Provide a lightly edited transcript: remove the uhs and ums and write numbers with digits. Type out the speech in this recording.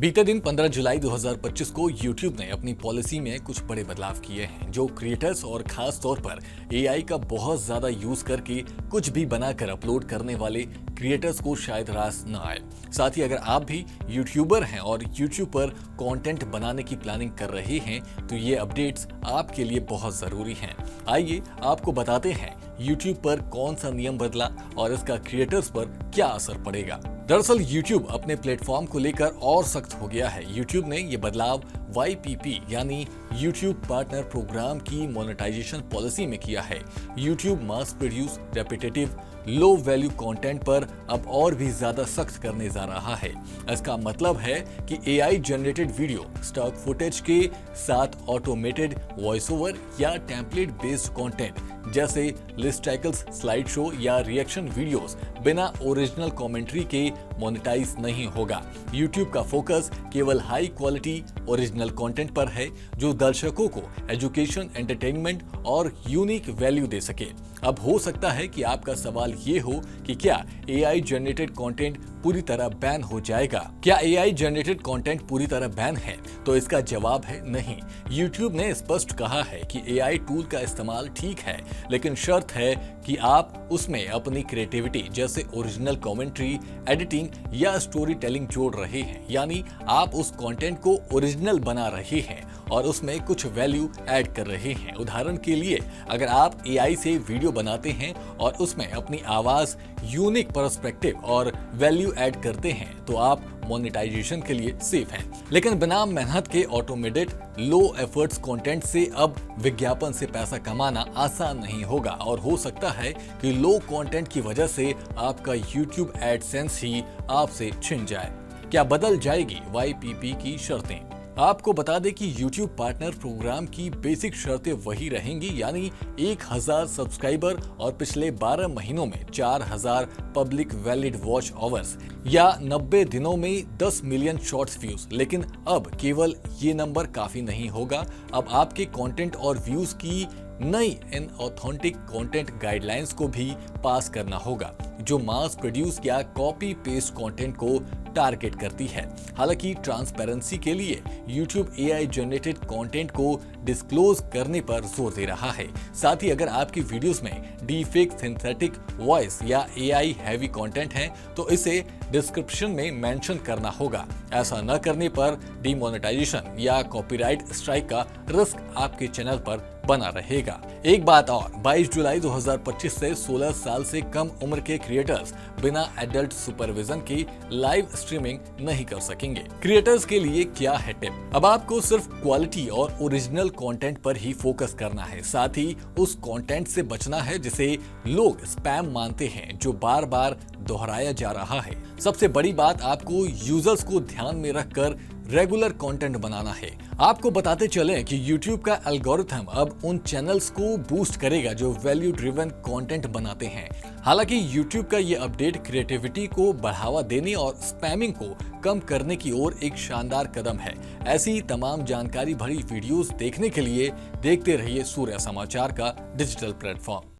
बीते दिन 15 जुलाई 2025 को YouTube ने अपनी पॉलिसी में कुछ बड़े बदलाव किए हैं जो क्रिएटर्स और खास तौर पर AI का बहुत ज्यादा यूज करके कुछ भी बनाकर अपलोड करने वाले क्रिएटर्स को शायद रास न आए। साथ ही अगर आप भी यूट्यूबर हैं और YouTube पर कंटेंट बनाने की प्लानिंग कर रहे हैं तो ये अपडेट्स आपके लिए बहुत जरूरी हैं। आइए आपको बताते हैं YouTube पर कौन सा नियम बदला और इसका क्रिएटर्स पर क्या असर पड़ेगा। दरअसल YouTube अपने प्लेटफॉर्म को लेकर और सख्त हो गया है। YouTube ने ये बदलाव YPP यानी YouTube पार्टनर प्रोग्राम की मोनेटाइजेशन पॉलिसी में किया है। YouTube mass produce repetitive low value content पर अब और भी ज्यादा सख्त करने जा रहा है। इसका मतलब है कि AI generated video, stock footage के साथ ऑटोमेटेड वॉइस ओवर या टेम्पलेट बेस्ड कंटेंट जैसे लिस्टिकल्स, स्लाइड शो या रिएक्शन वीडियोस बिना ओरिजिनल कमेंट्री के मोनेटाइज नहीं होगा। YouTube का फोकस केवल हाई क्वालिटी ओरिजिनल कंटेंट पर है जो दर्शकों को एजुकेशन, एंटरटेनमेंट और यूनिक वैल्यू दे सके। अब हो सकता है कि आपका सवाल ये हो कि क्या AI जनरेटेड कंटेंट पूरी तरह बैन हो जाएगा? क्या AI जनरेटेड कंटेंट पूरी तरह बैन है? तो इसका जवाब है नहीं। YouTube ने स्पष्ट कहा है कि AI टूल का इस्तेमाल ठीक है, लेकिन शर्त है कि आप उसमें अपनी क्रिएटिविटी जैसे ओरिजिनल कमेंट्री, एडिटिंग या स्टोरी टेलिंग जोड़ रहे हैं, यानी आप उस कंटेंट को ओरिजिनल बना रहे हैं और उसमें कुछ वैल्यू ऐड कर रहे हैं। उदाहरण के लिए अगर आप AI से वीडियो बनाते हैं और उसमें अपनी आवाज, यूनिक पर्सपेक्टिव और वैल्यू ऐड करते हैं तो आप मोनेटाइजेशन के लिए सेफ हैं। लेकिन बिना मेहनत के ऑटोमेटेड लो एफर्ट्स कंटेंट से अब विज्ञापन से पैसा कमाना आसान नहीं होगा और हो सकता है कि लो कंटेंट की वजह से आपका YouTube एडसेंस ही आपसे छिन जाए। क्या बदल जाएगी YPP की शर्तें? आपको बता दें कि YouTube पार्टनर प्रोग्राम की बेसिक शर्तें वही रहेंगी, यानी 1000 सब्सक्राइबर और पिछले 12 महीनों में 4000 पब्लिक वैलिड वॉच आवर्स या 90 दिनों में 10 मिलियन शॉर्ट्स व्यूज। लेकिन अब केवल ये नंबर काफी नहीं होगा। अब आपके कंटेंट और व्यूज की नई इन ऑथेंटिक कंटेंट गाइडलाइंस को भी पास करना होगा जो मास प्रोड्यूस या कॉपी पेस्ट कंटेंट को टारगेट करती है। हालांकि ट्रांसपेरेंसी के लिए YouTube AI जनरेटेड कंटेंट को डिस्क्लोज करने पर जोर दे रहा है। साथ ही अगर आपकी वीडियोस में डीफेक, सिंथेटिक वॉइस या AI हैवी कंटेंट है तो इसे डिस्क्रिप्शन में मेंशन करना होगा। ऐसा न करने पर डीमोनेटाइजेशन या कॉपीराइट स्ट्राइक का रिस्क आपके चैनल पर बना रहेगा। एक बात और, 22 जुलाई 2025 से 16 साल से कम उम्र के क्रिएटर्स बिना एडल्ट सुपरविजन के लाइव स्ट्रीमिंग नहीं कर सकेंगे। क्रिएटर्स के लिए क्या है टिप? अब आपको सिर्फ क्वालिटी और ओरिजिनल कंटेंट पर ही फोकस करना है। साथ ही उस कंटेंट से बचना है जिसे लोग स्पैम मानते हैं, जो बार बार दोहराया जा रहा है। सबसे बड़ी बात, आपको यूजर्स को ध्यान में रखकर रेगुलर कंटेंट बनाना है। आपको बताते चलें कि YouTube का एल्गोरिथम अब उन चैनल्स को बूस्ट करेगा जो वैल्यू ड्रिवन कंटेंट बनाते हैं। हालांकि YouTube का ये अपडेट क्रिएटिविटी को बढ़ावा देने और स्पैमिंग को कम करने की ओर एक शानदार कदम है। ऐसी तमाम जानकारी भरी वीडियोस देखने के लिए देखते रहिए सूर्य समाचार का डिजिटल प्लेटफॉर्म।